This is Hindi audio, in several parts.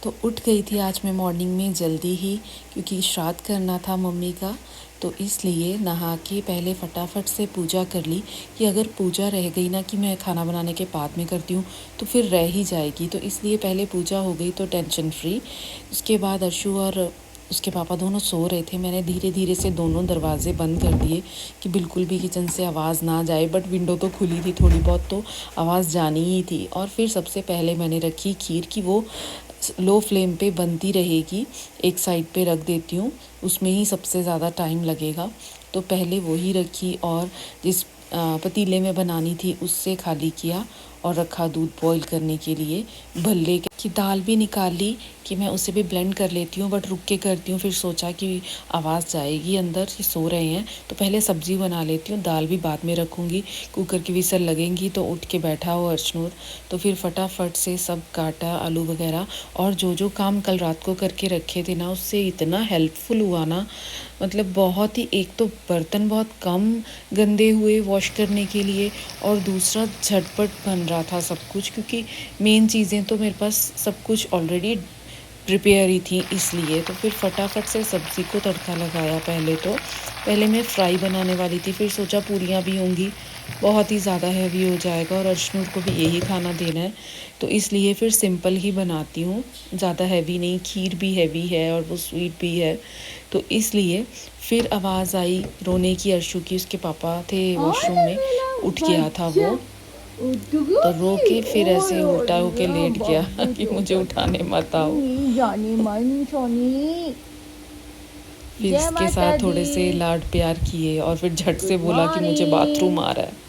तो उठ गई थी आज मैं मॉर्निंग में जल्दी ही, क्योंकि श्राद्ध करना था मम्मी का। तो इसलिए नहा के पहले फटाफट से पूजा कर ली कि अगर पूजा रह गई ना कि मैं खाना बनाने के बाद में करती हूँ तो फिर रह ही जाएगी। तो इसलिए पहले पूजा हो गई तो टेंशन फ्री। उसके बाद अर्शु और उसके पापा दोनों सो रहे थे। मैंने धीरे धीरे से दोनों दरवाजे बंद कर दिए कि बिल्कुल भी किचन से आवाज़ ना जाए, बट विंडो तो खुली थी, थोड़ी बहुत तो आवाज़ जानी ही थी। और फिर सबसे पहले मैंने रखी खीर की, वो लो फ्लेम पे बनती रहेगी, एक साइड पे रख देती हूँ, उसमें ही सबसे ज़्यादा टाइम लगेगा। तो पहले वही रखी और जिस पतीले में बनानी थी उससे खाली किया और रखा दूध बॉईल करने के लिए। भल्ले की दाल भी निकाल ली कि मैं उसे भी ब्लेंड कर लेती हूँ, बट रुक के करती हूँ। फिर सोचा कि आवाज़ जाएगी अंदर कि सो रहे हैं, तो पहले सब्ज़ी बना लेती हूँ, दाल भी बाद में रखूँगी। कुकर की विसल लगेंगी तो उठ के बैठा हो अर्शनूर, तो फिर फटाफट से सब काटा, आलू वगैरह। और जो जो काम कल रात को करके रखे थे ना, उससे इतना हेल्पफुल हुआ ना, मतलब बहुत ही। एक तो बर्तन बहुत कम गंदे हुए वॉश करने के लिए, और दूसरा झटपट बन रहा था सब कुछ, क्योंकि मेन चीज़ें तो मेरे पास सब कुछ ऑलरेडी प्रिपेयर ही थी इसलिए। तो फिर फटाफट से सब्ज़ी को तड़का लगाया। पहले मैं फ्राई बनाने वाली थी, फिर सोचा पूरियाँ भी होंगी, बहुत ही ज़्यादा हैवी हो जाएगा और अर्शनूर को भी यही खाना देना है, तो इसलिए फिर सिंपल ही बनाती हूँ, ज़्यादा हैवी नहीं। खीर भी हैवी है और वो स्वीट भी है, तो इसलिए। फिर आवाज़ आई रोने की अर्शु की, उसके पापा थे वॉशरूम में, उठ गया था वो, तो रो के फिर ऐसे उल्टा होके लेट गया कि मुझे उठाने मत आओ। फिर इसके साथ थोड़े से लाड प्यार किए और फिर झट से बोला कि मुझे बाथरूम आ रहा है।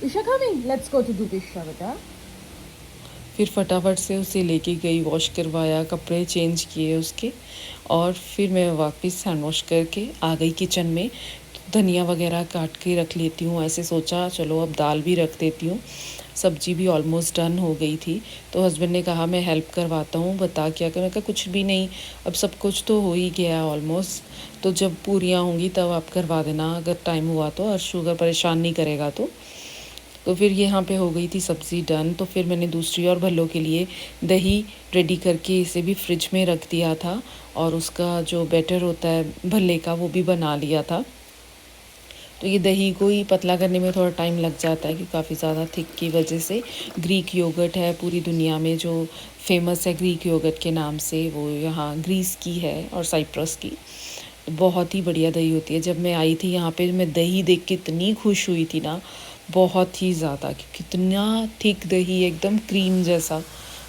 Isha coming. Let's go to do Isha, beta. फिर फटाफट से उसे लेके गई, वॉश करवाया, कपड़े चेंज किए उसके, और फिर मैं वापस हैंड वॉश करके आ गई किचन में। धनिया वगैरह काट के रख लेती हूँ, ऐसे सोचा चलो अब दाल भी रख देती हूँ। सब्जी भी ऑलमोस्ट डन हो गई थी, तो हस्बैंड ने कहा मैं हेल्प करवाता हूँ, बता क्या कर। मैं कहा कुछ भी नहीं, अब सब कुछ तो हो ही गया ऑलमोस्ट, तो जब पूरियाँ होंगी तब आप करवा देना अगर टाइम हुआ तो, और शुगर परेशान नहीं करेगा तो फिर यहाँ पे हो गई थी सब्ज़ी डन। तो फिर मैंने दूसरी और भल्लों के लिए दही रेडी करके इसे भी फ्रिज में रख दिया था, और उसका जो बैटर होता है भल्ले का वो भी बना लिया था। तो ये दही को ही पतला करने में थोड़ा टाइम लग जाता है, कि काफ़ी ज़्यादा थिक की वजह से। ग्रीक योगर्ट है पूरी दुनिया में जो फेमस है ग्रीक योगर्ट के नाम से, वो यहाँ ग्रीस की है और साइप्रस की। बहुत ही बढ़िया दही होती है। जब मैं आई थी यहाँ पे, मैं दही देख के इतनी खुश हुई थी ना, बहुत ही ज़्यादा, कितना थिक दही, एकदम क्रीम जैसा,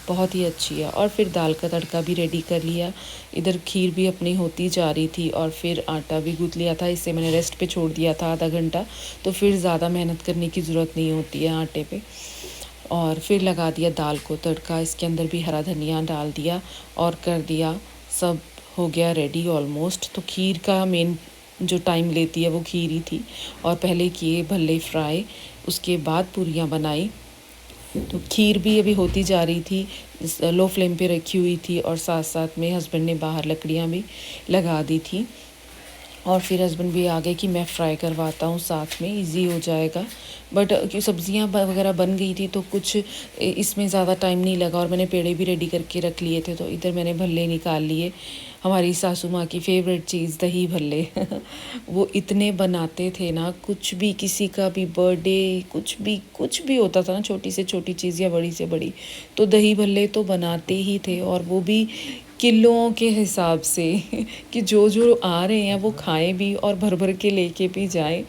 बहुत ही अच्छी है। और फिर दाल का तड़का भी रेडी कर लिया। इधर खीर भी अपनी होती जा रही थी, और फिर आटा भी गूँथ लिया था, इससे मैंने रेस्ट पे छोड़ दिया था आधा घंटा, तो फिर ज़्यादा मेहनत करने की ज़रूरत नहीं होती है आटे पे। और फिर लगा दिया दाल को तड़का, इसके अंदर भी हरा धनिया डाल दिया और कर दिया, सब हो गया रेडी ऑलमोस्ट। तो खीर का मेन जो टाइम लेती है वो खीर ही थी, और पहले किए भल्ले फ्राई, उसके बाद पूरियाँ बनाई। तो खीर भी अभी होती जा रही थी, लो फ्लेम पे रखी हुई थी, और साथ साथ में हस्बैंड ने बाहर लकड़ियाँ भी लगा दी थी। और फिर हस्बैंड भी आ गए कि मैं फ्राई करवाता हूँ साथ में, इजी हो जाएगा। बट क्योंकि सब्जियाँ वगैरह बन गई थी तो कुछ इसमें ज़्यादा टाइम नहीं लगा, और मैंने पेड़े भी रेडी करके रख लिए थे। तो इधर मैंने भल्ले निकाल लिए, हमारी सासू माँ की फेवरेट चीज़ दही भल्ले वो इतने बनाते थे ना, कुछ भी, किसी का भी बर्थडे, कुछ भी होता था ना, छोटी से छोटी चीज़ या बड़ी से बड़ी, तो दही भल्ले तो बनाते ही थे। और वो भी किलों के हिसाब से कि जो जो आ रहे हैं वो खाएं भी और भर भर के लेके भी जाएं,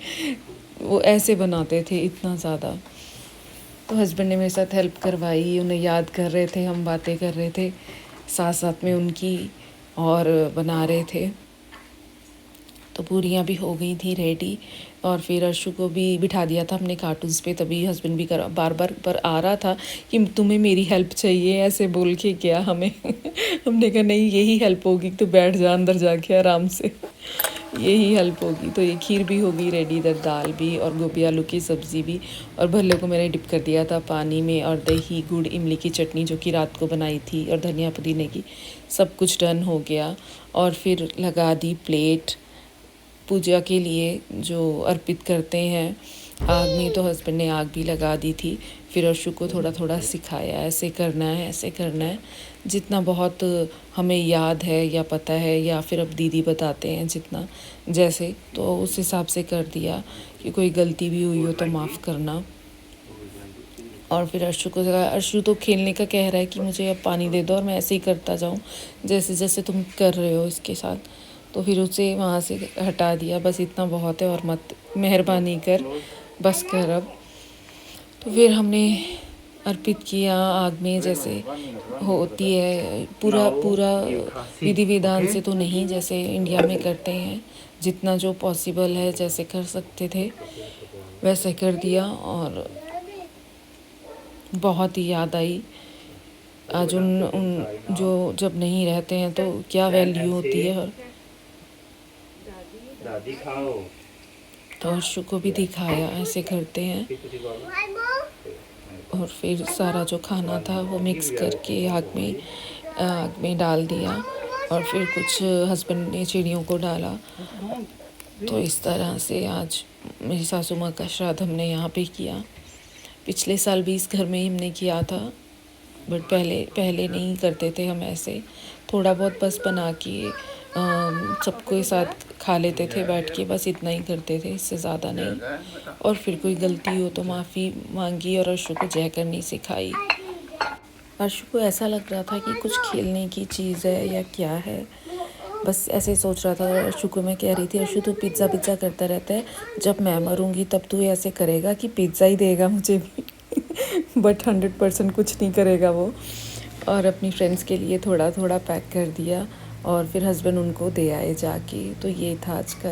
वो ऐसे बनाते थे इतना ज़्यादा। तो हस्बैंड ने मेरे साथ हेल्प करवाई, उन्हें याद कर रहे थे, हम बातें कर रहे थे साथ साथ में उनकी, और बना रहे थे। तो पूरियाँ भी हो गई थी रेडी, और फिर अर्शु को भी बिठा दिया था अपने कार्टून्स पे। तभी हस्बैंड भी बार बार पर आ रहा था कि तुम्हें मेरी हेल्प चाहिए, ऐसे बोल के गया हमें हमने कहा नहीं, यही हेल्प होगी, तो बैठ जा अंदर जाके आराम से यही हेल्प होगी। तो ये खीर भी होगी रेडी, इधर दाल भी और गोभी आलू की सब्ज़ी भी, और भल्ले को मैंने डिप कर दिया था पानी में, और दही गुड़ इमली की चटनी जो कि रात को बनाई थी, और धनिया पुदीने की, सब कुछ डन हो गया। और फिर लगा दी प्लेट पूजा के लिए जो अर्पित करते हैं आग में तो हस्बैंड ने आग भी लगा दी थी। फिर अर्शु को थोड़ा थोड़ा सिखाया, ऐसे करना है, ऐसे करना है। जितना बहुत हमें याद है या पता है, या फिर अब दीदी बताते हैं जितना जैसे, तो उस हिसाब से कर दिया कि कोई गलती भी हुई हो तो माफ़ करना। और फिर अर्शु को लगा, अर्शु तो खेलने का कह रहा है कि मुझे अब पानी दे दो और मैं ऐसे ही करता जाऊँ जैसे जैसे तुम कर रहे हो इसके साथ। तो फिर उसे वहाँ से हटा दिया, बस इतना बहुत है और मत, मेहरबानी कर, बस कर अब। तो फिर हमने अर्पित किया आग में, जैसे होती है पूरा पूरा विधि विधान से तो नहीं जैसे इंडिया में करते हैं, जितना जो पॉसिबल है जैसे कर सकते थे वैसे कर दिया। और बहुत ही याद आई आज उन जो जब नहीं रहते हैं तो क्या वैल्यू होती है। और दादी खाओ। तो अर्शु को भी दिखाया ऐसे करते हैं। और फिर सारा जो खाना था वो मिक्स करके आग में डाल दिया। और फिर कुछ हस्बैंड ने चिड़ियों को डाला। तो इस तरह से आज मेरी सासू माँ का श्राद्ध हमने यहाँ पे किया। पिछले साल भी इस घर में ही हमने किया था, बट पहले नहीं करते थे हम ऐसे। थोड़ा बहुत बस बना के सबके साथ खा लेते थे बैठ के, बस इतना ही करते थे, इससे ज़्यादा नहीं। और फिर कोई गलती हो तो माफ़ी मांगी और अर्शु को जय करनी सिखाई। अर्शु को ऐसा लग रहा था कि कुछ खेलने की चीज़ है या क्या है, बस ऐसे सोच रहा था। अर्शु को मैं कह रही थी, अर्शु तो पिज़्ज़ा पिज़्ज़ा करता रहता है, जब मैं मरूंगी तब तू ऐसे करेगा कि पिज़्ज़ा ही देगा मुझे भी। बट 100% कुछ नहीं करेगा वो। और अपनी फ्रेंड्स के लिए थोड़ा थोड़ा पैक कर दिया और फिर हस्बैंड उनको दे आए जाके। तो ये था आज का